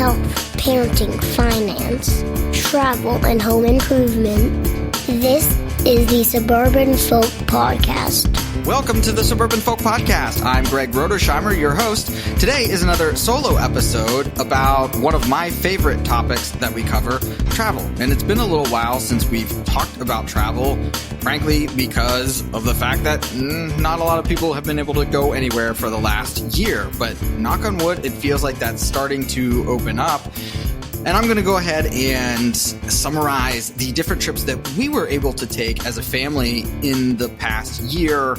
health, parenting, finance, travel, and home improvement. This is the Suburban Folk Podcast. Welcome to the Suburban Folk Podcast. I'm Greg Rodersheimer, your host. Today is another solo episode about one of my favorite topics that we cover, travel. And it's been a little while since we've talked about travel, frankly, because of the fact that not a lot of people have been able to go anywhere for the last year. But knock on wood, it feels like that's starting to open up. And I'm going to go ahead and summarize the different trips that we were able to take as a family in the past year.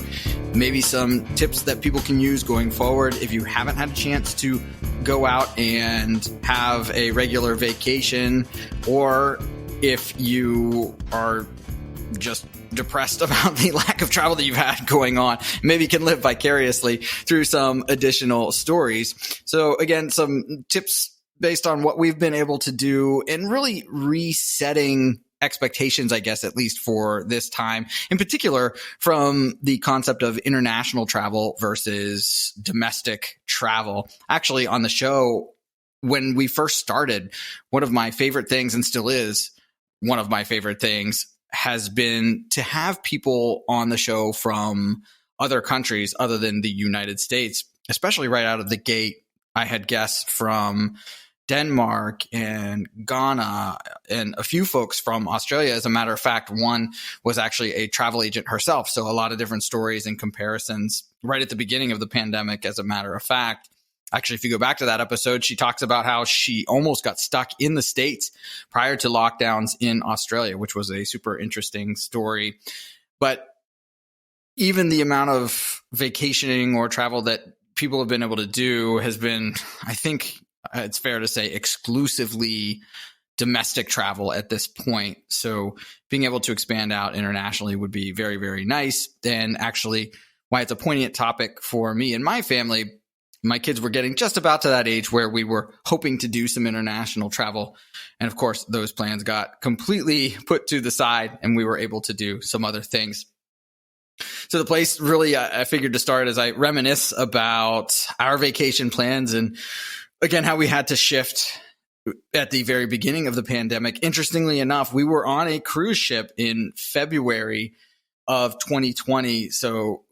Maybe some tips that people can use going forward if you haven't had a chance to go out and have a regular vacation, or if you are just depressed about the lack of travel that you've had going on. Maybe you can live vicariously through some additional stories. So again, some tips based on what we've been able to do and really resetting expectations, I guess, at least for this time, in particular from the concept of international travel versus domestic travel. Actually, on the show, when we first started, one of my favorite things, and still is one of my favorite things, has been to have people on the show from other countries other than the United States, especially right out of the gate. I had guests from Denmark and Ghana and a few folks from Australia. As a matter of fact, one was actually a travel agent herself. So a lot of different stories and comparisons right at the beginning of the pandemic, as a matter of fact. Actually, if you go back to that episode, she talks about how she almost got stuck in the States prior to lockdowns in Australia, which was a super interesting story. But even the amount of vacationing or travel that people have been able to do has been, I think, it's fair to say, exclusively domestic travel at this point. So being able to expand out internationally would be very, very nice. And actually, why it's a poignant topic for me and my family, my kids were getting just about to that age where we were hoping to do some international travel. And of course, those plans got completely put to the side and we were able to do some other things. So the place really, I figured to start as I reminisce about our vacation plans and again, how we had to shift at the very beginning of the pandemic. Interestingly enough, we were on a cruise ship in February of 2020. So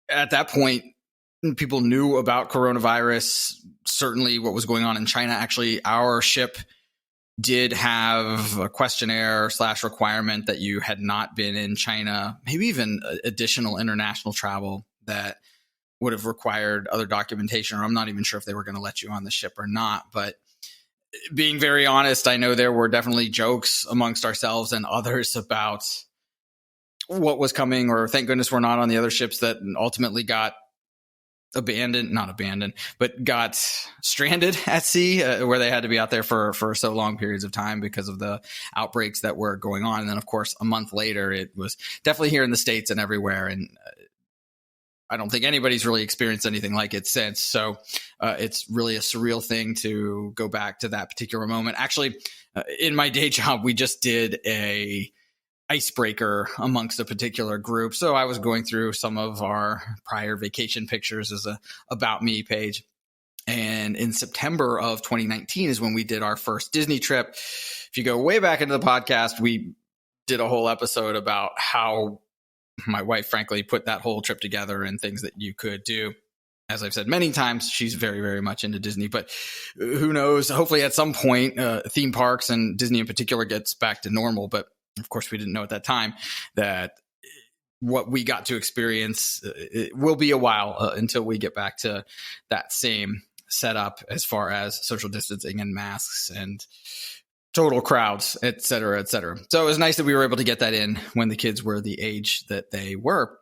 at that point, people knew about coronavirus, certainly what was going on in China. Actually, our ship did have a questionnaire / requirement that you had not been in China, maybe even additional international travel that would have required other documentation, or I'm not even sure if they were going to let you on the ship or not. But being very honest, I know there were definitely jokes amongst ourselves and others about what was coming, or thank goodness we're not on the other ships that ultimately got but got stranded at sea, where they had to be out there for so long periods of time because of the outbreaks that were going on. And then, of course, a month later, it was definitely here in the States and everywhere. And I don't think anybody's really experienced anything like it since. So it's really a surreal thing to go back to that particular moment. Actually, in my day job, we just did a icebreaker amongst a particular group. So I was going through some of our prior vacation pictures as a About Me page. And in September of 2019 is when we did our first Disney trip. If you go way back into the podcast, we did a whole episode about how my wife, frankly, put that whole trip together and things that you could do. As I've said many times, she's very, very much into Disney, but who knows? Hopefully at some point, theme parks and Disney in particular gets back to normal. But of course, we didn't know at that time that what we got to experience, it will be a while until we get back to that same setup as far as social distancing and masks and total crowds, et cetera, et cetera. So it was nice that we were able to get that in when the kids were the age that they were.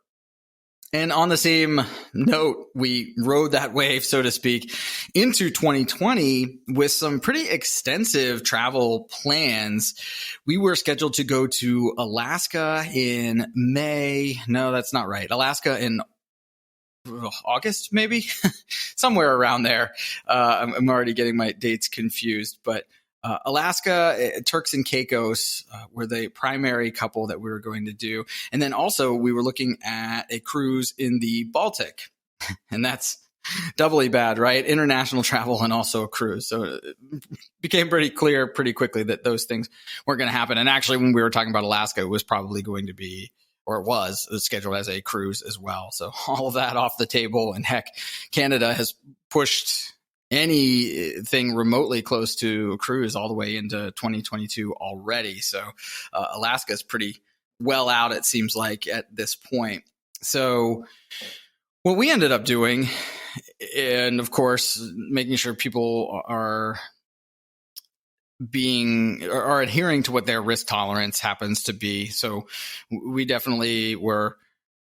And on the same note, we rode that wave, so to speak, into 2020 with some pretty extensive travel plans. We were scheduled to go to Alaska in May. No, that's not right. Alaska in August, maybe somewhere around there. I'm already getting my dates confused, but Alaska, Turks and Caicos were the primary couple that we were going to do. And then also we were looking at a cruise in the Baltic. And that's doubly bad, right? International travel and also a cruise. So it became pretty clear pretty quickly that those things weren't going to happen. And actually, when we were talking about Alaska, it was probably going to be, or it was scheduled as a cruise as well. So all of that off the table. And heck, Canada has pushed anything remotely close to a cruise all the way into 2022 already. So Alaska is pretty well out, it seems like, at this point. So what we ended up doing, and of course, making sure people are adhering to what their risk tolerance happens to be. So we definitely were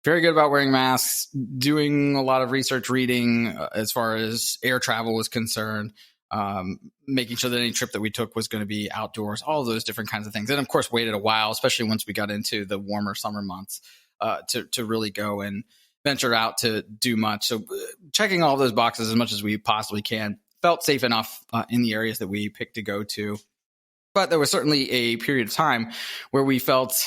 very good about wearing masks, doing a lot of research reading as far as air travel was concerned, making sure that any trip that we took was going to be outdoors, all of those different kinds of things. And of course, waited a while, especially once we got into the warmer summer months, to really go and venture out to do much. So checking all of those boxes as much as we possibly can, felt safe enough in the areas that we picked to go to. But there was certainly a period of time where we felt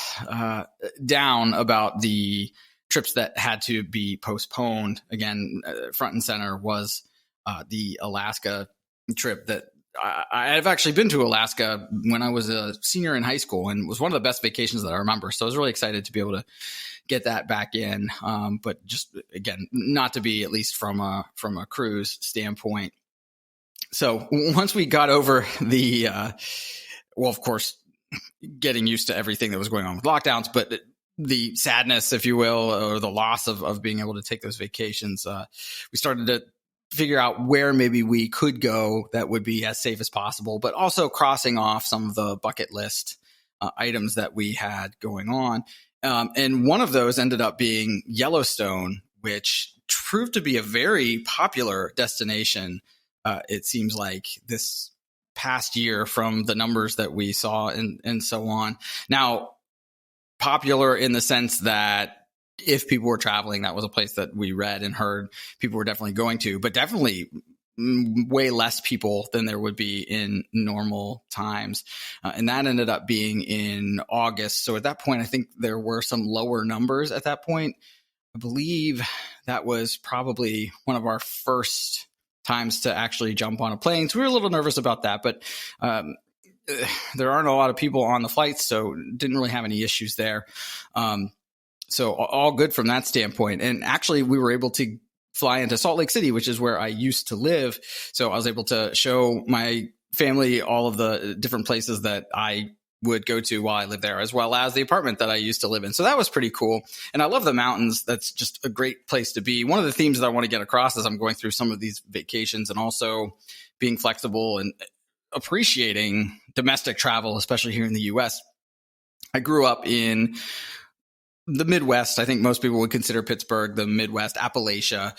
down about the trips that had to be postponed. Again, front and center was the Alaska trip that I've actually been to Alaska when I was a senior in high school, and was one of the best vacations that I remember. So I was really excited to be able to get that back in. But just, again, not to be, at least from a cruise standpoint. So once we got over the, well, of course, getting used to everything that was going on with lockdowns, but the sadness, if you will, or the loss of being able to take those vacations, we started to figure out where maybe we could go that would be as safe as possible, but also crossing off some of the bucket list items that we had going on. And one of those ended up being Yellowstone, which proved to be a very popular destination. It seems like this past year, from the numbers that we saw and so on. Now, popular in the sense that if people were traveling, that was a place that we read and heard people were definitely going to, but definitely way less people than there would be in normal times. And that ended up being in August. So at that point, I think there were some lower numbers at that point. I believe that was probably one of our first times to actually jump on a plane. So we were a little nervous about that, but there aren't a lot of people on the flights, so didn't really have any issues there. So all good from that standpoint. And actually, we were able to fly into Salt Lake City, which is where I used to live. So I was able to show my family all of the different places that I would go to while I lived there, as well as the apartment that I used to live in. So that was pretty cool. And I love the mountains. That's just a great place to be. One of the themes that I want to get across as I'm going through some of these vacations, and also being flexible and appreciating domestic travel, especially here in the US. I grew up in the Midwest. I think most people would consider Pittsburgh the Midwest, Appalachia,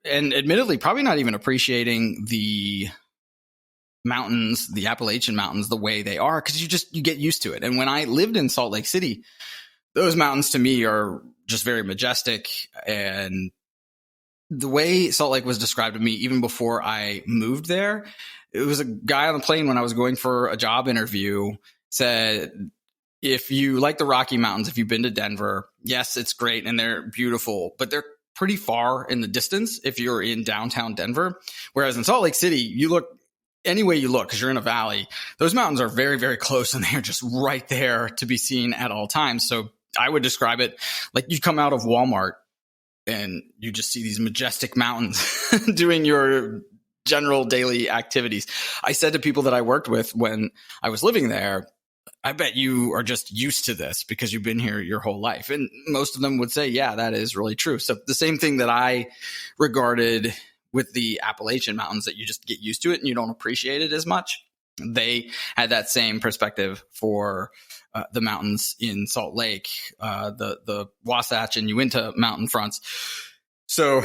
and admittedly, probably not even appreciating the mountains, the Appalachian Mountains, the way they are, because you get used to it. And when I lived in Salt Lake City, those mountains to me are just very majestic. And the way Salt Lake was described to me, even before I moved there, it was a guy on the plane when I was going for a job interview said, if you like the Rocky Mountains, if you've been to Denver, yes, it's great and they're beautiful, but they're pretty far in the distance if you're in downtown Denver. Whereas in Salt Lake City, you look any way you look, because you're in a valley, those mountains are very, very close and they're just right there to be seen at all times. So I would describe it like you come out of Walmart and you just see these majestic mountains doing your general daily activities. I said to people that I worked with when I was living there, I bet you are just used to this because you've been here your whole life. And most of them would say, yeah, that is really true. So the same thing that I regarded with the Appalachian Mountains, that you just get used to it and you don't appreciate it as much. They had that same perspective for the mountains in Salt Lake, the Wasatch and Uinta mountain fronts. So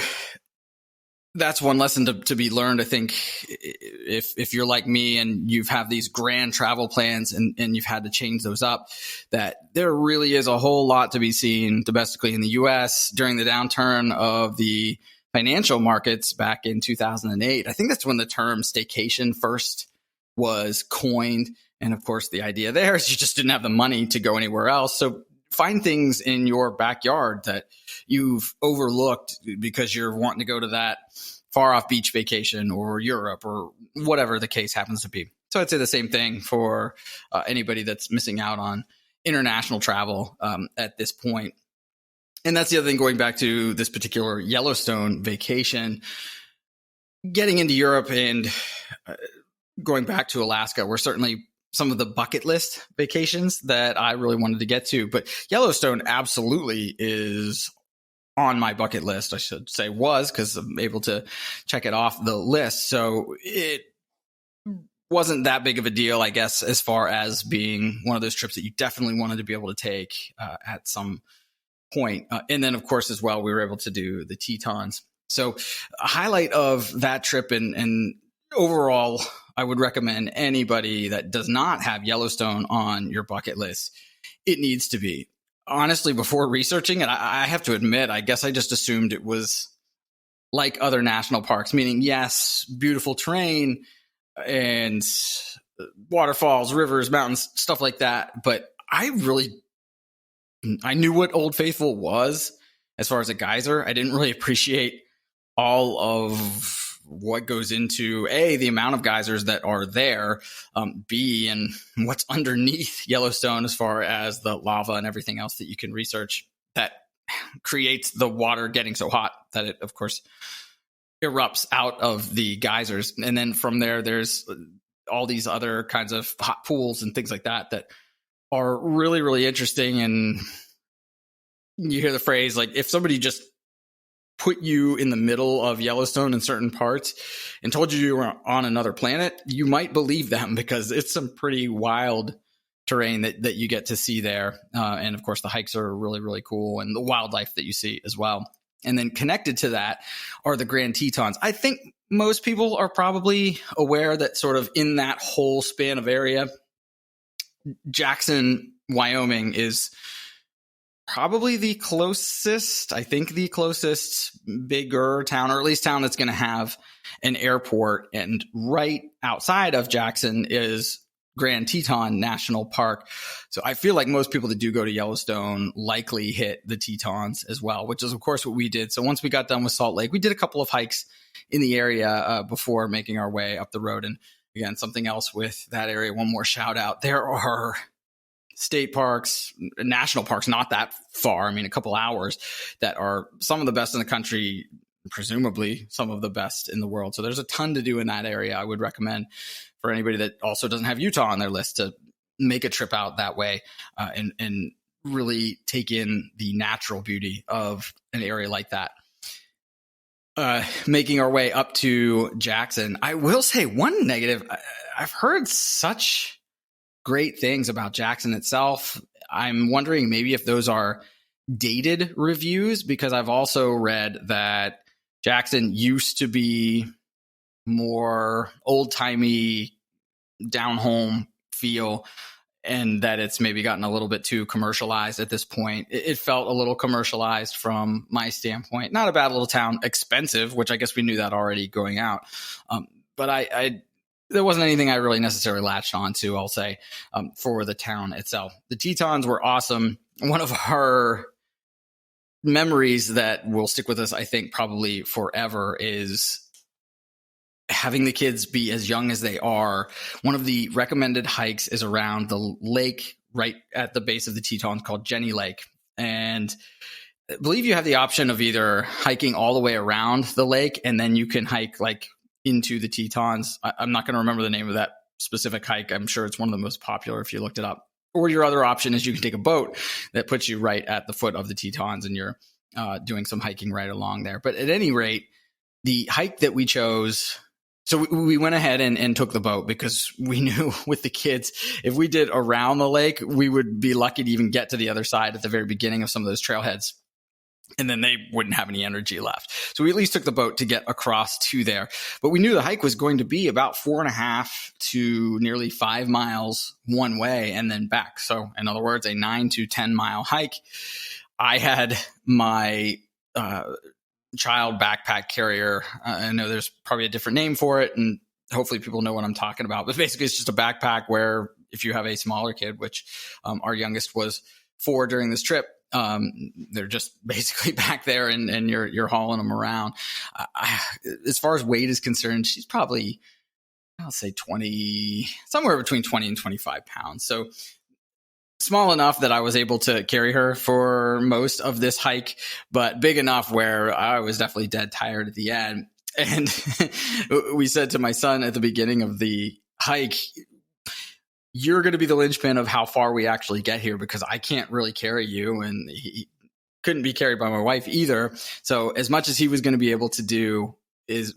that's one lesson to be learned. I think if you're like me and you've had these grand travel plans and you've had to change those up, that there really is a whole lot to be seen domestically in the US during the downturn of the financial markets back in 2008. I think that's when the term staycation first was coined. And of course, the idea there is you just didn't have the money to go anywhere else. So find things in your backyard that you've overlooked because you're wanting to go to that far off beach vacation or Europe or whatever the case happens to be. So I'd say the same thing for anybody that's missing out on international travel at this point. And that's the other thing, going back to this particular Yellowstone vacation, getting into Europe and going back to Alaska were certainly some of the bucket list vacations that I really wanted to get to. But Yellowstone absolutely is on my bucket list, I should say was, because I'm able to check it off the list. So it wasn't that big of a deal, I guess, as far as being one of those trips that you definitely wanted to be able to take at some point. And then, of course, as well, we were able to do the Tetons. So a highlight of that trip and overall, I would recommend anybody that does not have Yellowstone on your bucket list, it needs to be. Honestly, before researching it, I have to admit, I guess I just assumed it was like other national parks, meaning, yes, beautiful terrain and waterfalls, rivers, mountains, stuff like that. But I knew what Old Faithful was as far as a geyser. I didn't really appreciate all of what goes into A, the amount of geysers that are there, B, and what's underneath Yellowstone as far as the lava and everything else that you can research that creates the water getting so hot that it, of course, erupts out of the geysers. And then from there, there's all these other kinds of hot pools and things like that that are really, really interesting. And you hear the phrase, like, if somebody just put you in the middle of Yellowstone in certain parts and told you were on another planet, you might believe them, because it's some pretty wild terrain that you get to see there. And of course, the hikes are really, really cool, and the wildlife that you see as well. And then connected to that are the Grand Tetons. I think most people are probably aware that sort of in that whole span of area, Jackson, Wyoming is probably the closest bigger town, or at least town that's going to have an airport. And right outside of Jackson is Grand Teton National Park. So I feel like most people that do go to Yellowstone likely hit the Tetons as well, which is, of course, what we did. So once we got done with Salt Lake, we did a couple of hikes in the area before making our way up the road. And again, something else with that area, one more shout out. There are state parks, national parks, not that far. I mean, a couple hours, that are some of the best in the country, presumably some of the best in the world. So there's a ton to do in that area. I would recommend for anybody that also doesn't have Utah on their list to make a trip out that way and really take in the natural beauty of an area like that. Making our way up to Jackson, I will say one negative. I've heard such great things about Jackson itself. I'm wondering maybe if those are dated reviews, because I've also read that Jackson used to be more old-timey, down-home feel, and that it's maybe gotten a little bit too commercialized at this point. It felt a little commercialized from my standpoint. Not a bad little town, expensive, which I guess we knew that already going out. But there wasn't anything I really necessarily latched on to, I'll say, for the town itself. The Tetons were awesome. One of our memories that will stick with us, I think, probably forever is having the kids be as young as they are. One of the recommended hikes is around the lake right at the base of the Tetons called Jenny Lake. And I believe you have the option of either hiking all the way around the lake, and then you can hike like into the Tetons. I'm not going to remember the name of that specific hike. I'm sure it's one of the most popular if you looked it up. Or your other option is you can take a boat that puts you right at the foot of the Tetons, and you're doing some hiking right along there. But at any rate, the hike that we chose, so we went ahead and took the boat, because we knew with the kids, if we did around the lake, we would be lucky to even get to the other side at the very beginning of some of those trailheads. And then they wouldn't have any energy left. So we at least took the boat to get across to there. But we knew the hike was going to be about 4.5 to nearly 5 miles one way and then back. So in other words, a 9 to 10 mile hike. I had my child backpack carrier. I know there's probably a different name for it, and hopefully people know what I'm talking about. But basically, it's just a backpack where if you have a smaller kid, which our youngest was for during this trip. They're just basically back there and you're hauling them around. As far as weight is concerned, she's probably, I'll say somewhere between 20 and 25 pounds. So small enough that I was able to carry her for most of this hike, but big enough where I was definitely dead tired at the end. And we said to my son at the beginning of the hike, you're going to be the linchpin of how far we actually get here, because I can't really carry you. And he couldn't be carried by my wife either. So as much as he was going to be able to do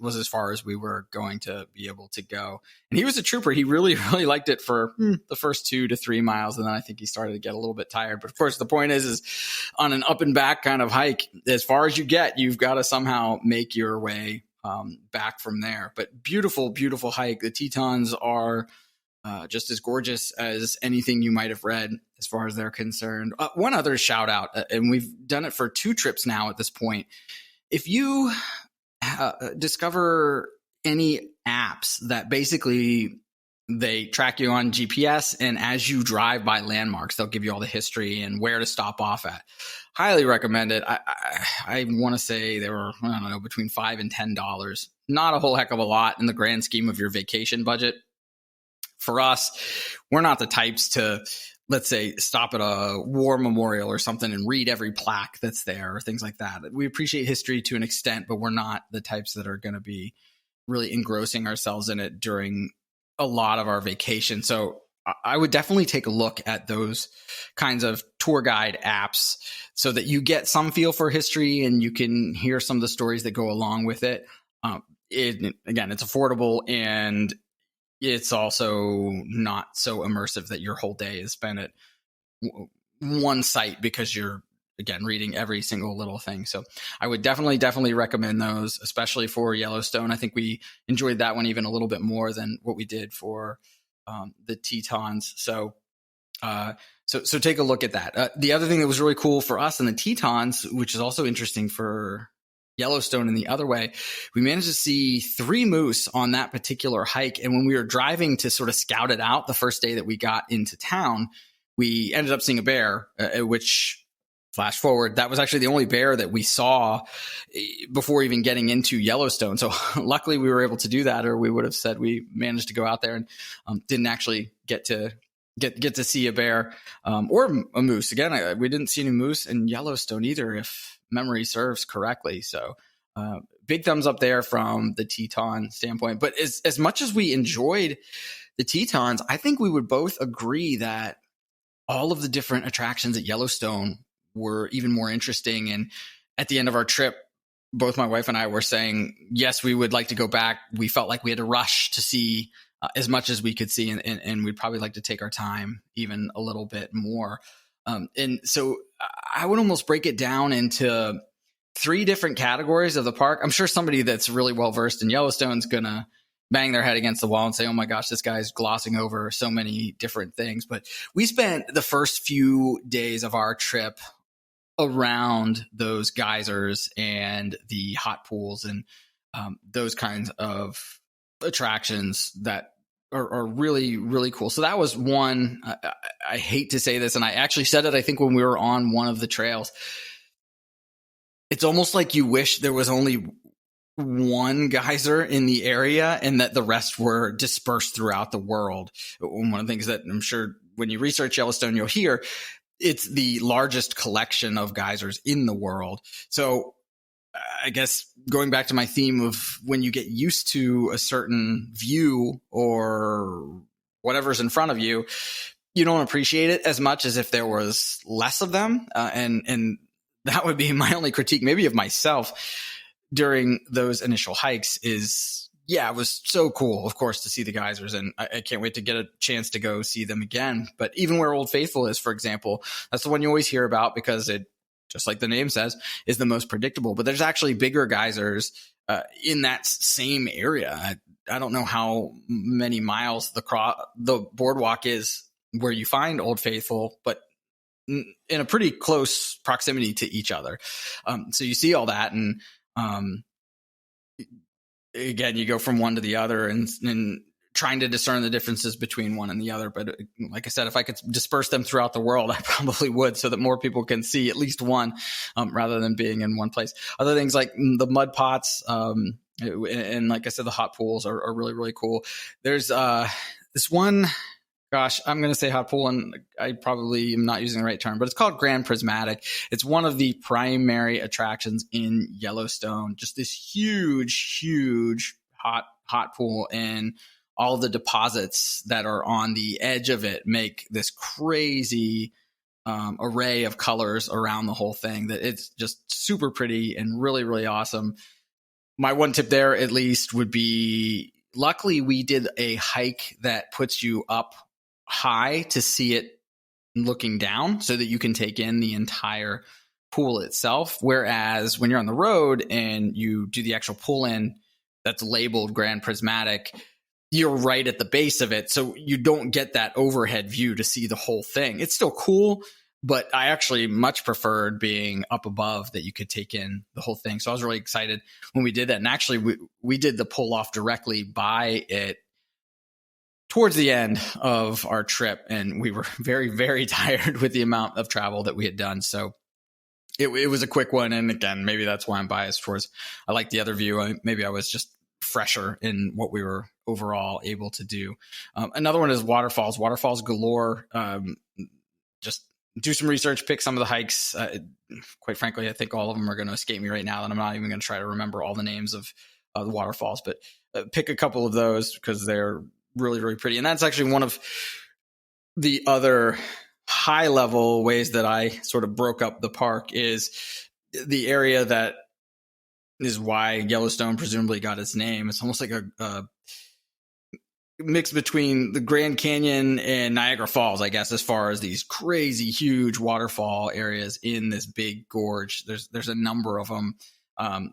was as far as we were going to be able to go. And he was a trooper. He really, really liked it for the first 2 to 3 miles. And then I think he started to get a little bit tired. But of course, the point is on an up and back kind of hike, as far as you get, you've got to somehow make your way back from there. But beautiful, beautiful hike. The Tetons are just as gorgeous as anything you might have read as far as they're concerned. One other shout out, and we've done it for 2 trips now at this point. If you discover any apps that basically they track you on GPS, and as you drive by landmarks, they'll give you all the history and where to stop off at. Highly recommend it. I want to say they were, I don't know, between $5 and $10. Not a whole heck of a lot in the grand scheme of your vacation budget. For us, we're not the types to, let's say, stop at a war memorial or something and read every plaque that's there or things like that. We appreciate history to an extent, but we're not the types that are going to be really engrossing ourselves in it during a lot of our vacation. So I would definitely take a look at those kinds of tour guide apps so that you get some feel for history and you can hear some of the stories that go along with it. Again, it's affordable, and it's also not so immersive that your whole day is spent at one site because you're, again, reading every single little thing. So I would definitely recommend those, especially for Yellowstone. I think we enjoyed that one even a little bit more than what we did for the Tetons. So take a look at that. The other thing that was really cool for us in the Tetons, which is also interesting for Yellowstone in the other way, we managed to see 3 moose on that particular hike. And when we were driving to sort of scout it out the first day that we got into town, we ended up seeing a bear, which, flash forward, that was actually the only bear that we saw before even getting into Yellowstone. So luckily we were able to do that, or we would have said we managed to go out there and didn't actually get to see a bear or a moose. Again, we didn't see any moose in Yellowstone either, if memory serves correctly. So big thumbs up there from the Teton standpoint. But as much as we enjoyed the Tetons, I think we would both agree that all of the different attractions at Yellowstone were even more interesting. And at the end of our trip, both my wife and I were saying, yes, we would like to go back. We felt like we had to rush to see as much as we could see, and we'd probably like to take our time even a little bit more. And so I would almost break it down into 3 different categories of the park. I'm sure somebody that's really well versed in Yellowstone is going to bang their head against the wall and say, oh my gosh, this guy's glossing over so many different things. But we spent the first few days of our trip around those geysers and the hot pools and those kinds of attractions that are really, really cool. So that was one. I hate to say this, and I actually said it, I think, when we were on one of the trails. It's almost like you wish there was only one geyser in the area and that the rest were dispersed throughout the world. One of the things that I'm sure when you research Yellowstone, you'll hear, it's the largest collection of geysers in the world. So I guess going back to my theme of when you get used to a certain view or whatever's in front of you, you don't appreciate it as much as if there was less of them. And that would be my only critique, maybe of myself during those initial hikes is, yeah, it was so cool, of course, to see the geysers. And I can't wait to get a chance to go see them again. But even where Old Faithful is, for example, that's the one you always hear about because it, just like the name says, is the most predictable. But there's actually bigger geysers in that same area. I don't know how many miles the boardwalk is where you find Old Faithful, but in a pretty close proximity to each other. So you see all that, and again, you go from one to the other, and trying to discern the differences between one and the other. But like I said, if I could disperse them throughout the world, I probably would, so that more people can see at least one, rather than being in one place. Other things like the mud pots, and like I said, the hot pools are really, really cool. There's this one, gosh, I'm going to say hot pool, and I probably am not using the right term, but it's called Grand Prismatic. It's one of the primary attractions in Yellowstone. Just this huge hot pool, and all the deposits that are on the edge of it make this crazy array of colors around the whole thing that it's just super pretty and really, really awesome. My one tip there, at least, would be, luckily we did a hike that puts you up high to see it looking down, so that you can take in the entire pool itself. Whereas when you're on the road and you do the actual pull in that's labeled Grand Prismatic, you're right at the base of it, so you don't get that overhead view to see the whole thing. It's still cool, but I actually much preferred being up above, that you could take in the whole thing. So I was really excited when we did that. And actually, we did the pull off directly by it towards the end of our trip, and we were very, very tired with the amount of travel that we had done. So it was a quick one. And again, maybe that's why I'm biased towards, I like the other view. Maybe I was just fresher in what we were overall able to do. Another one is waterfalls galore. Just do some research, pick some of the hikes. Quite frankly, I think all of them are going to escape me right now, and I'm not even going to try to remember all the names of the waterfalls, but pick a couple of those because they're really, really pretty. And that's actually one of the other high level ways that I sort of broke up the park, is the area that is why Yellowstone presumably got its name. It's almost like a mix between the Grand Canyon and Niagara Falls, I guess, as far as these crazy huge waterfall areas in this big gorge. There's a number of them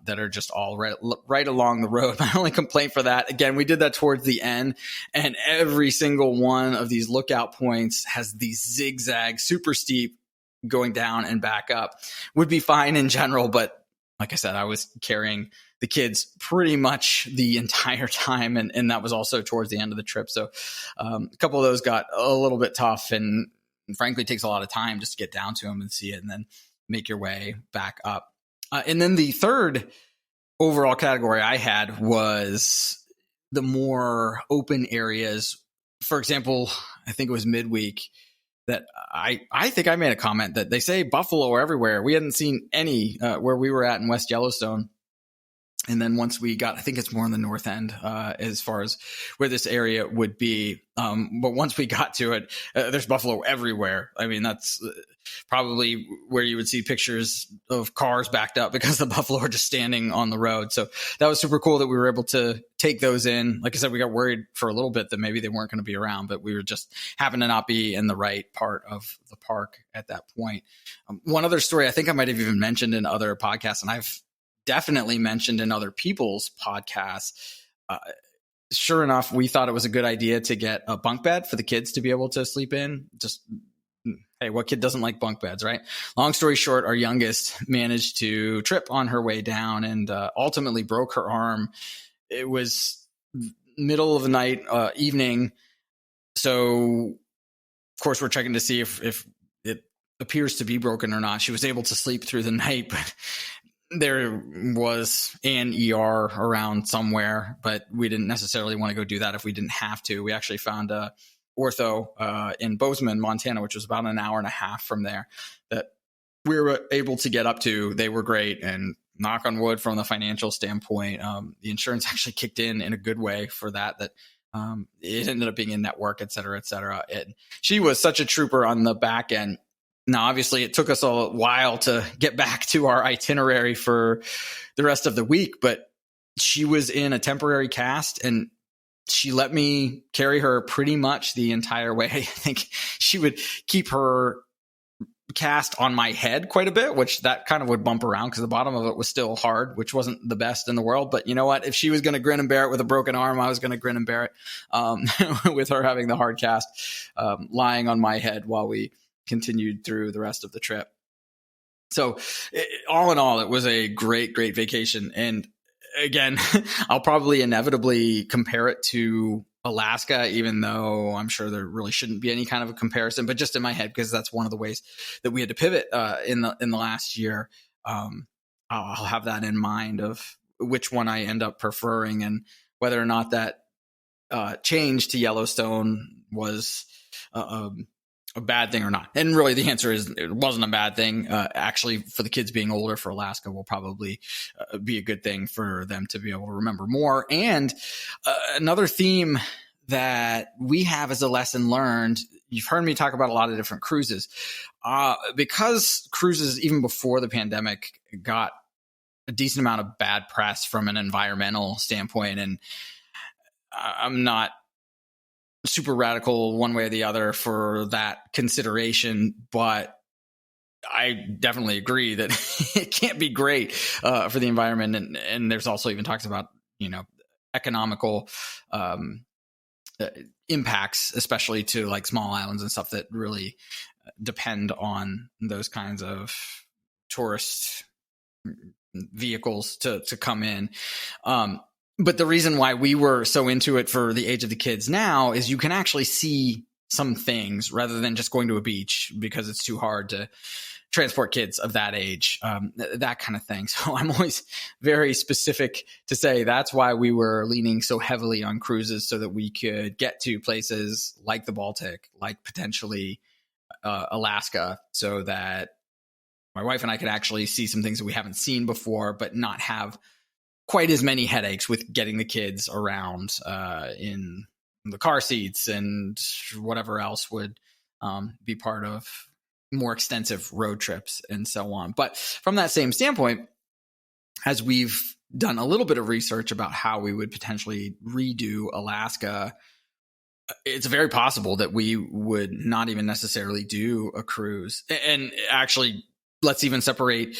that are just all right along the road. My only complaint for that, again, we did that towards the end, and every single one of these lookout points has these zigzags, super steep, going down and back up. Would be fine in general, but like I said, I was carrying the kids pretty much the entire time, and that was also towards the end of the trip. So a couple of those got a little bit tough, and frankly, it takes a lot of time just to get down to them and see it, and then make your way back up. And then the third overall category I had was the more open areas. For example, I think it was midweek that I think I made a comment that they say buffalo are everywhere. We hadn't seen any where we were at in West Yellowstone. And then once we got, I think it's more on the north end as far as where this area would be. But once we got to it, there's buffalo everywhere. I mean, that's probably where you would see pictures of cars backed up because the buffalo are just standing on the road. So that was super cool that we were able to take those in. Like I said, we got worried for a little bit that maybe they weren't going to be around, but we were just happened to not be in the right part of the park at that point. One other story I think I might have even mentioned in other podcasts, and I've definitely mentioned in other people's podcasts. Sure enough, we thought it was a good idea to get a bunk bed for the kids to be able to sleep in. Just, hey, what kid doesn't like bunk beds, right? Long story short, our youngest managed to trip on her way down and ultimately broke her arm. It was middle of the night, evening. So, of course, we're checking to see if it appears to be broken or not. She was able to sleep through the night, but there was an ER around somewhere, but we didn't necessarily want to go do that if we didn't have to. We actually found a ortho in Bozeman, Montana, which was about an hour and a half from there, that we were able to get up to. They were great, and knock on wood, from the financial standpoint, the insurance actually kicked in a good way for that. It ended up being in network, et cetera, et cetera. She was such a trooper on the back end. Now, obviously, it took us a while to get back to our itinerary for the rest of the week, but she was in a temporary cast, and she let me carry her pretty much the entire way. I think she would keep her cast on my head quite a bit, which that kind of would bump around because the bottom of it was still hard, which wasn't the best in the world. But you know what? If she was going to grin and bear it with a broken arm, I was going to grin and bear it with her having the hard cast lying on my head while we continued through the rest of the trip. So all in all, it was a great, great vacation. And again, I'll probably inevitably compare it to Alaska, even though I'm sure there really shouldn't be any kind of a comparison, but just in my head, because that's one of the ways that we had to pivot in the last year. I'll have that in mind of which one I end up preferring and whether or not that change to Yellowstone was a bad thing or not. And really the answer is it wasn't a bad thing. Actually, for the kids being older for Alaska will probably be a good thing for them to be able to remember more. And another theme that we have as a lesson learned, you've heard me talk about a lot of different cruises. Because cruises, even before the pandemic, got a decent amount of bad press from an environmental standpoint. And I'm not super radical one way or the other for that consideration, but I definitely agree that it can't be great for the environment. And there's also even talks about, economical impacts, especially to like small islands and stuff that really depend on those kinds of tourist vehicles to come in. But the reason why we were so into it for the age of the kids now is you can actually see some things rather than just going to a beach because it's too hard to transport kids of that age, that kind of thing. So I'm always very specific to say that's why we were leaning so heavily on cruises, so that we could get to places like the Baltic, like potentially Alaska, so that my wife and I could actually see some things that we haven't seen before, but not have quite as many headaches with getting the kids around in the car seats and whatever else would be part of more extensive road trips and so on. But from that same standpoint, as we've done a little bit of research about how we would potentially redo Alaska, it's very possible that we would not even necessarily do a cruise. And actually, let's even separate.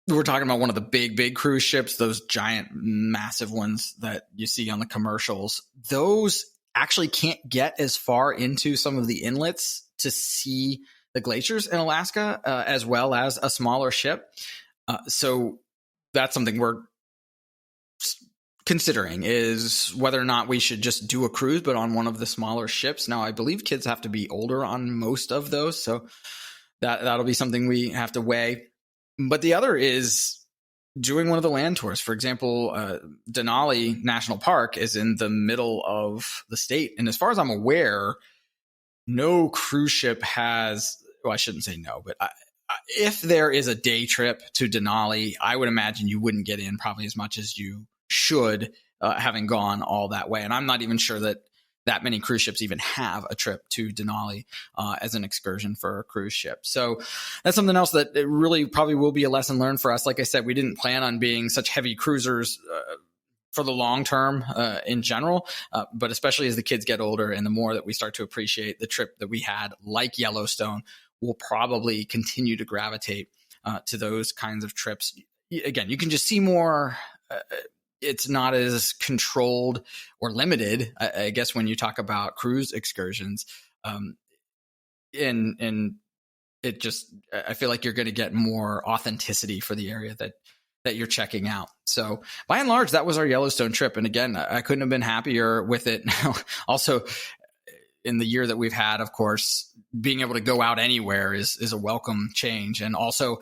We're talking about one of the big cruise ships, those giant, massive ones that you see on the commercials. Those actually can't get as far into some of the inlets to see the glaciers in Alaska, as well as a smaller ship. So that's something we're considering, is whether or not we should just do a cruise, but on one of the smaller ships. Now, I believe kids have to be older on most of those, so that'll be something we have to weigh. But the other is doing one of the land tours. For example, Denali National Park is in the middle of the state. And as far as I'm aware, no cruise ship has, well, I shouldn't say no, but if there is a day trip to Denali, I would imagine you wouldn't get in probably as much as you should, having gone all that way. And I'm not even sure that many cruise ships even have a trip to Denali as an excursion for a cruise ship. So that's something else that it really probably will be a lesson learned for us. Like I said, we didn't plan on being such heavy cruisers for the long term in general, but especially as the kids get older and the more that we start to appreciate the trip that we had, like Yellowstone, we'll probably continue to gravitate to those kinds of trips. Again, you can just see more. It's not as controlled or limited, I guess, when you talk about cruise excursions. And it just, I feel like you're going to get more authenticity for the area that you're checking out. So by and large, that was our Yellowstone trip. And again, I couldn't have been happier with it. Also, in the year that we've had, of course, being able to go out anywhere is a welcome change. And also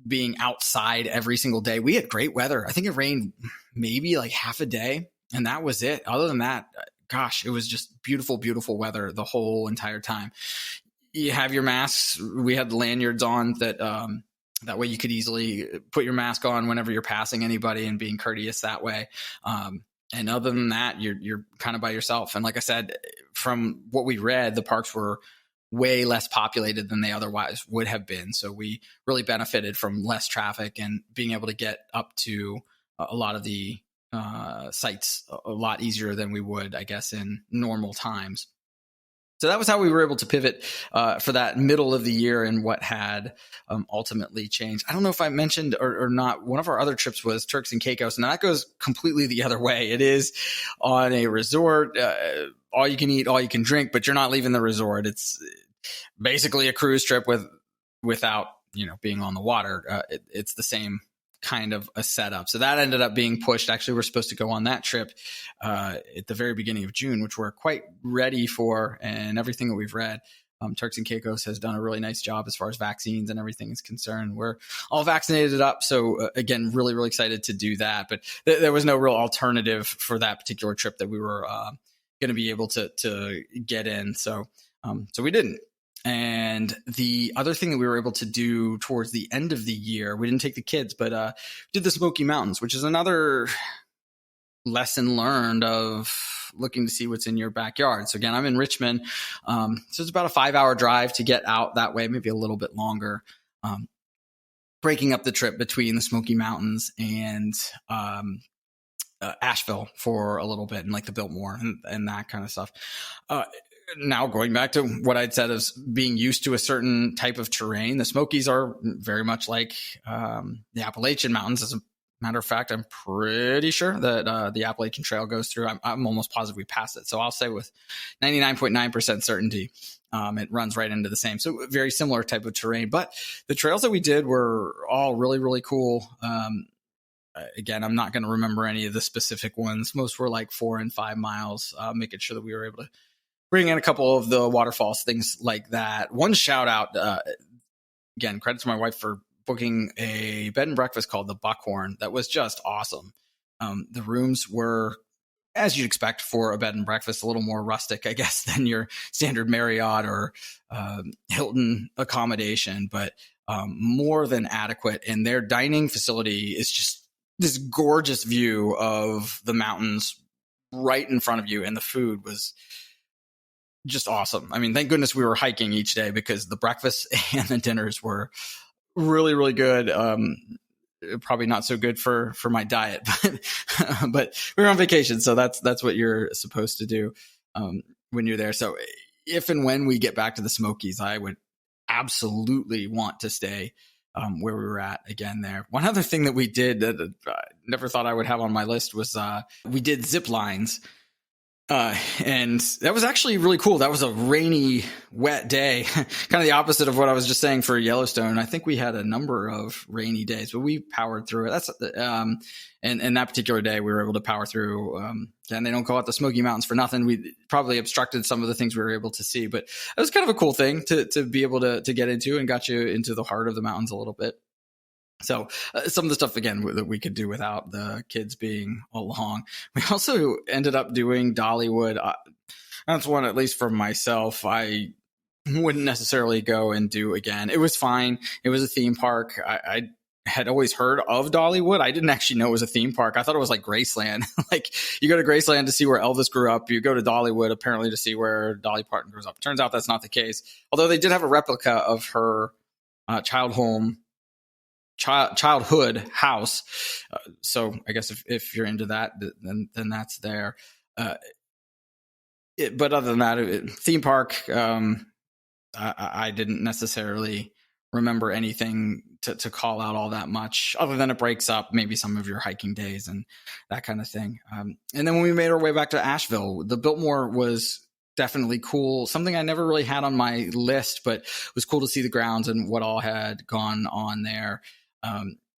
being outside every single day. We had great weather. I think it rained maybe like half a day, and that was it. Other than that, gosh, it was just beautiful, beautiful weather the whole entire time. You have your masks. We had the lanyards on that way you could easily put your mask on whenever you're passing anybody and being courteous that way. And other than that, you're kind of by yourself. And like I said, from what we read, the parks were way less populated than they otherwise would have been. So we really benefited from less traffic and being able to get up to a lot of the sites a lot easier than we would, I guess, in normal times. So that was how we were able to pivot for that middle of the year and what had ultimately changed. I don't know if I mentioned or not, one of our other trips was Turks and Caicos, and that goes completely the other way. It is on a resort, all you can eat, all you can drink, but you're not leaving the resort. It's basically a cruise trip without being on the water. It's the same kind of a setup. So that ended up being pushed. Actually, we're supposed to go on that trip at the very beginning of June, which we're quite ready for, and everything that we've read. Turks and Caicos has done a really nice job as far as vaccines and everything is concerned. We're all vaccinated up. So again, really, really excited to do that. But there was no real alternative for that particular trip that we were going to be able to get in. So we didn't. And the other thing that we were able to do towards the end of the year, we didn't take the kids, but did the Smokey Mountains, which is another lesson learned of looking to see what's in your backyard. So again, I'm in Richmond. So it's about a 5-hour drive to get out that way, maybe a little bit longer. Breaking up the trip between the Smoky Mountains and Asheville for a little bit, and like the Biltmore and that kind of stuff. Now going back to what I'd said as being used to a certain type of terrain, the Smokies are very much like the Appalachian Mountains. As a matter of fact, I'm pretty sure that the Appalachian Trail goes through. I'm almost positive we passed it. So I'll say with 99.9% certainty, it runs right into the same. So very similar type of terrain. But the trails that we did were all really, really cool. Again, I'm not going to remember any of the specific ones. Most were like 4 and 5 miles, making sure that we were able to bring in a couple of the waterfalls, things like that. One shout out, again, credit to my wife for booking a bed and breakfast called the Buckhorn. That was just awesome. The rooms were, as you'd expect for a bed and breakfast, a little more rustic, I guess, than your standard Marriott or Hilton accommodation, but more than adequate. And their dining facility is just this gorgeous view of the mountains right in front of you. And the food was just awesome. I mean, thank goodness we were hiking each day, because the breakfast and the dinners were really, really good. Probably not so good for my diet, but we were on vacation. So that's what you're supposed to do when you're there. So if and when we get back to the Smokies, I would absolutely want to stay where we were at again there. One other thing that we did that I never thought I would have on my list was we did zip lines. And that was actually really cool. That was a rainy, wet day, kind of the opposite of what I was just saying for Yellowstone. I think we had a number of rainy days, but we powered through it. That's, and that particular day we were able to power through, and they don't call it the Smoky Mountains for nothing. We probably obstructed some of the things we were able to see, but it was kind of a cool thing to be able to get into, and got you into the heart of the mountains a little bit. So some of the stuff, again, that we could do without the kids being along. We also ended up doing Dollywood. That's one, at least for myself, I wouldn't necessarily go and do again. It was fine. It was a theme park. I had always heard of Dollywood. I didn't actually know it was a theme park. I thought it was like Graceland. Like you go to Graceland to see where Elvis grew up. You go to Dollywood apparently to see where Dolly Parton grew up. Turns out that's not the case. Although they did have a replica of her childhood house. So I guess if you're into that, then that's there. But other than that, theme park, I didn't necessarily remember anything to call out all that much, other than it breaks up maybe some of your hiking days and that kind of thing. And then when we made our way back to Asheville, the Biltmore was definitely cool. Something I never really had on my list, but it was cool to see the grounds and what all had gone on there.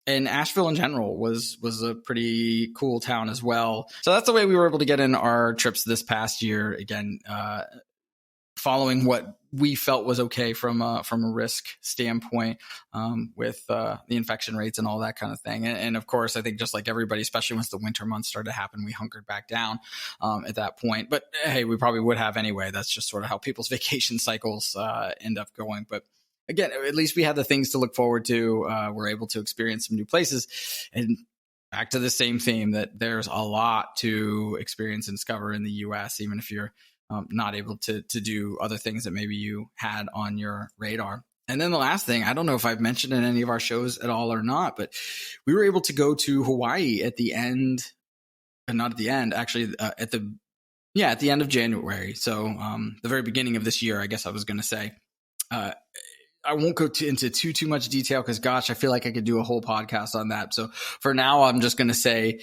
And Asheville in general was a pretty cool town as well. So that's the way we were able to get in our trips this past year. Again, following what we felt was okay from a risk standpoint, with the infection rates and all that kind of thing. And of course, I think just like everybody, especially once the winter months started to happen, we hunkered back down at that point. But hey, we probably would have anyway. That's just sort of how people's vacation cycles end up going. But again, at least we had the things to look forward to. We're able to experience some new places, and back to the same theme that there's a lot to experience and discover in the U.S., even if you're not able to do other things that maybe you had on your radar. And then the last thing, I don't know if I've mentioned in any of our shows at all or not, but we were able to go to Hawaii at the end, and not at the end, actually at the end of January. So the very beginning of this year, I guess I was going to say. I won't go into too much detail because, gosh, I feel like I could do a whole podcast on that. So for now, I'm just going to say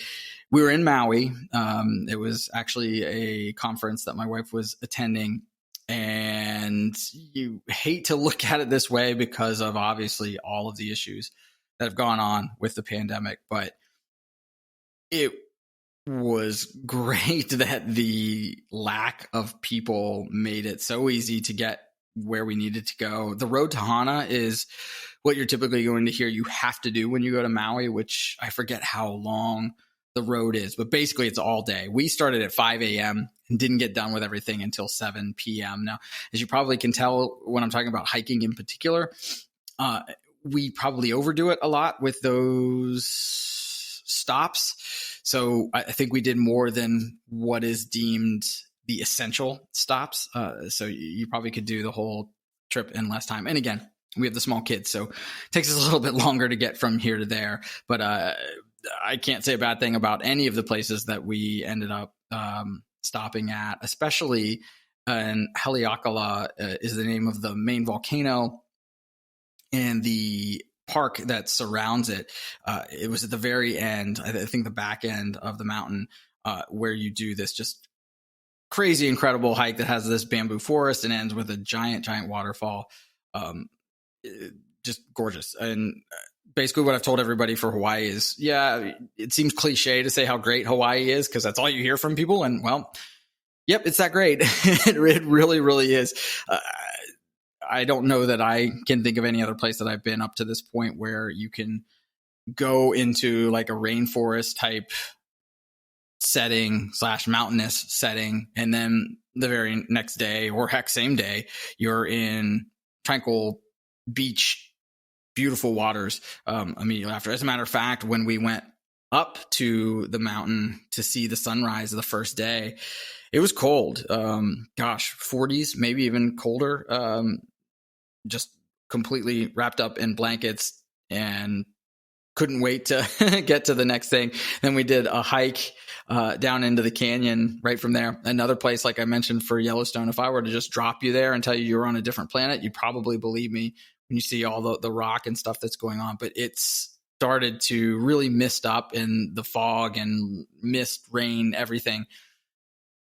we were in Maui. It was actually a conference that my wife was attending. And you hate to look at it this way because of obviously all of the issues that have gone on with the pandemic, but it was great that the lack of people made it so easy to get where we needed to go. The road to Hana is what you're typically going to hear you have to do when you go to Maui, which I forget how long the road is, but basically it's all day. We started at 5 a.m. and didn't get done with everything until 7 p.m. Now, as you probably can tell when I'm talking about hiking in particular, we probably overdo it a lot with those stops. So I think we did more than what is deemed the essential stops. So you probably could do the whole trip in less time. And again, we have the small kids, so it takes us a little bit longer to get from here to there. But I can't say a bad thing about any of the places that we ended up stopping at, especially in Haleakala is the name of the main volcano, and the park that surrounds it. It was at the very end, I think the back end of the mountain, where you do this just crazy, incredible hike that has this bamboo forest and ends with a giant, giant waterfall. Just gorgeous. And basically what I've told everybody for Hawaii is, yeah, it seems cliche to say how great Hawaii is because that's all you hear from people. And well, yep, it's that great. It really, really is. I don't know that I can think of any other place that I've been up to this point where you can go into like a rainforest type setting / mountainous setting. And then the very next day, or heck, same day, you're in tranquil beach, beautiful waters immediately after. As a matter of fact, when we went up to the mountain to see the sunrise the first day, it was cold. 40s, maybe even colder. Just completely wrapped up in blankets and couldn't wait to get to the next thing. Then we did a hike down into the canyon right from there. Another place, like I mentioned, for Yellowstone, if I were to just drop you there and tell you you're on a different planet, you'd probably believe me when you see all the rock and stuff that's going on. But it's started to really mist up, and the fog and mist, rain, everything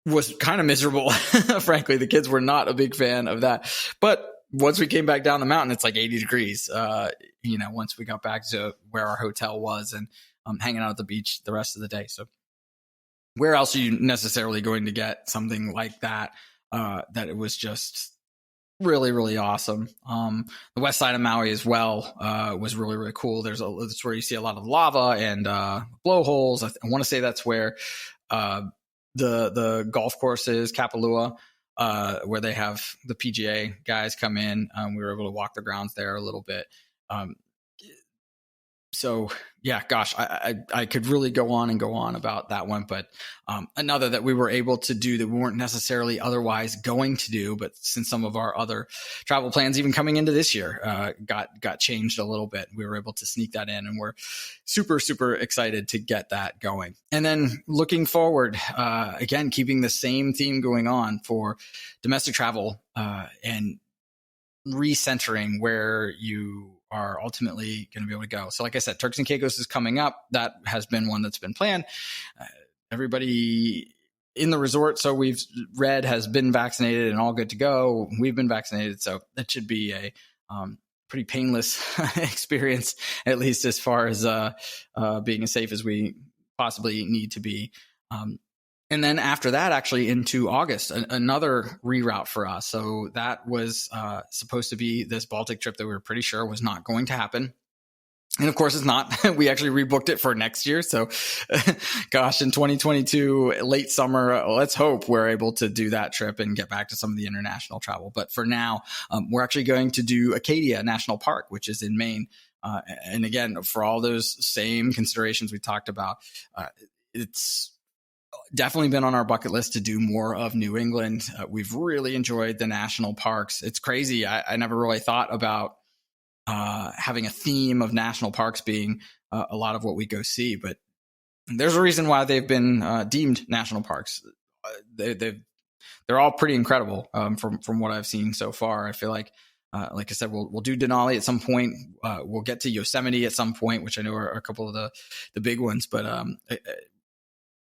was kind of miserable. Frankly, the kids were not a big fan of that. But once we came back down the mountain, it's like 80 degrees, once we got back to where our hotel was, and hanging out at the beach the rest of the day. So where else are you necessarily going to get something like that, that it was just really, really awesome. The west side of Maui as well was really, really cool. That's where you see a lot of lava and blowholes. I want to say that's where the golf course is, Kapalua, where they have the PGA guys come in. We were able to walk the grounds there a little bit. So yeah, gosh, I could really go on about that one. But another that we were able to do that we weren't necessarily otherwise going to do, but since some of our other travel plans, even coming into this year, got changed a little bit, we were able to sneak that in, and we're super, super excited to get that going. And then looking forward, again, keeping the same theme going on for domestic travel, and recentering where you are ultimately going to be able to go. So like I said, Turks and Caicos is coming up. That has been one that's been planned. Everybody in the resort, so we've read, has been vaccinated and all good to go. We've been vaccinated. So that should be a pretty painless experience, at least as far as being as safe as we possibly need to be. And then after that, actually into August, another reroute for us. So that was supposed to be this Baltic trip that we were pretty sure was not going to happen. And of course it's not. We actually rebooked it for next year. So gosh, in 2022, late summer, let's hope we're able to do that trip and get back to some of the international travel. But for now, we're actually going to do Acadia National Park, which is in Maine. And again, for all those same considerations we talked about, it's definitely been on our bucket list to do more of New England. We've really enjoyed the national parks. It's crazy. I never really thought about having a theme of national parks being a lot of what we go see, but there's a reason why they've been deemed national parks. They're all pretty incredible from what I've seen so far. I feel like I said, we'll do Denali at some point. We'll get to Yosemite at some point, which I know are a couple of the big ones, but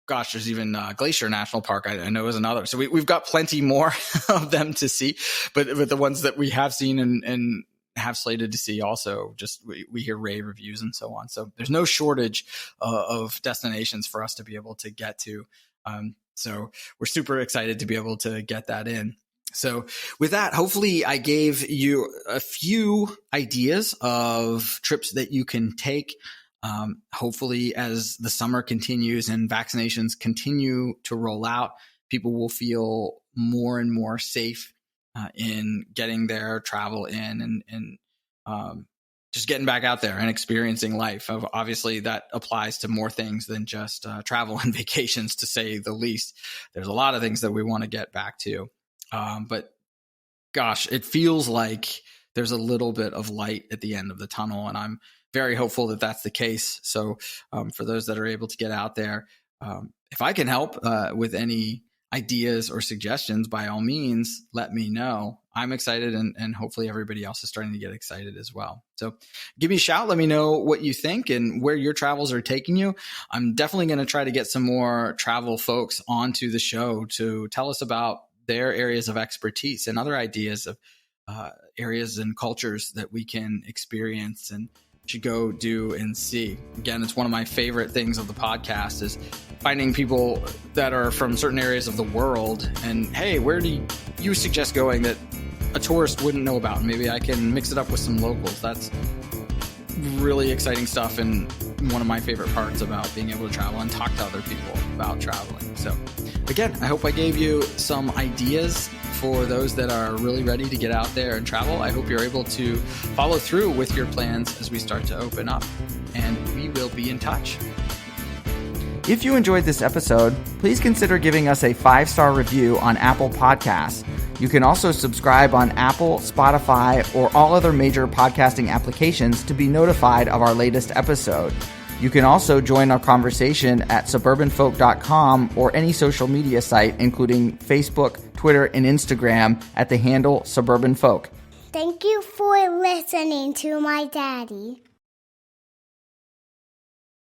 gosh, there's even Glacier National Park, I know, is another. So we've got plenty more of them to see, but the ones that we have seen and have slated to see also. Just we hear rave reviews and so on. So there's no shortage of destinations for us to be able to get to. So we're super excited to be able to get that in. So with that, hopefully I gave you a few ideas of trips that you can take. Hopefully as the summer continues and vaccinations continue to roll out, people will feel more and more safe in getting their travel in and just getting back out there and experiencing life. Obviously, that applies to more things than just travel and vacations, to say the least. There's a lot of things that we want to get back to. But gosh, it feels like there's a little bit of light at the end of the tunnel, and I'm very hopeful that that's the case. So for those that are able to get out there, if I can help with any ideas or suggestions, by all means, let me know. I'm excited, and hopefully everybody else is starting to get excited as well. So give me a shout. Let me know what you think and where your travels are taking you. I'm definitely going to try to get some more travel folks onto the show to tell us about their areas of expertise and other ideas of areas and cultures that we can experience and should go do and see. Again, it's one of my favorite things of the podcast is finding people that are from certain areas of the world and, hey, where do you suggest going that a tourist wouldn't know about? Maybe I can mix it up with some locals. That's really exciting stuff and one of my favorite parts about being able to travel and talk to other people about traveling. So again, I hope I gave you some ideas for those that are really ready to get out there and travel. I hope you're able to follow through with your plans as we start to open up, and we will be in touch. If you enjoyed this episode, please consider giving us a 5-star review on Apple Podcasts. You can also subscribe on Apple, Spotify, or all other major podcasting applications to be notified of our latest episode. You can also join our conversation at suburbanfolk.com or any social media site, including Facebook, Twitter, and Instagram at the handle Suburban Folk. Thank you for listening to my daddy.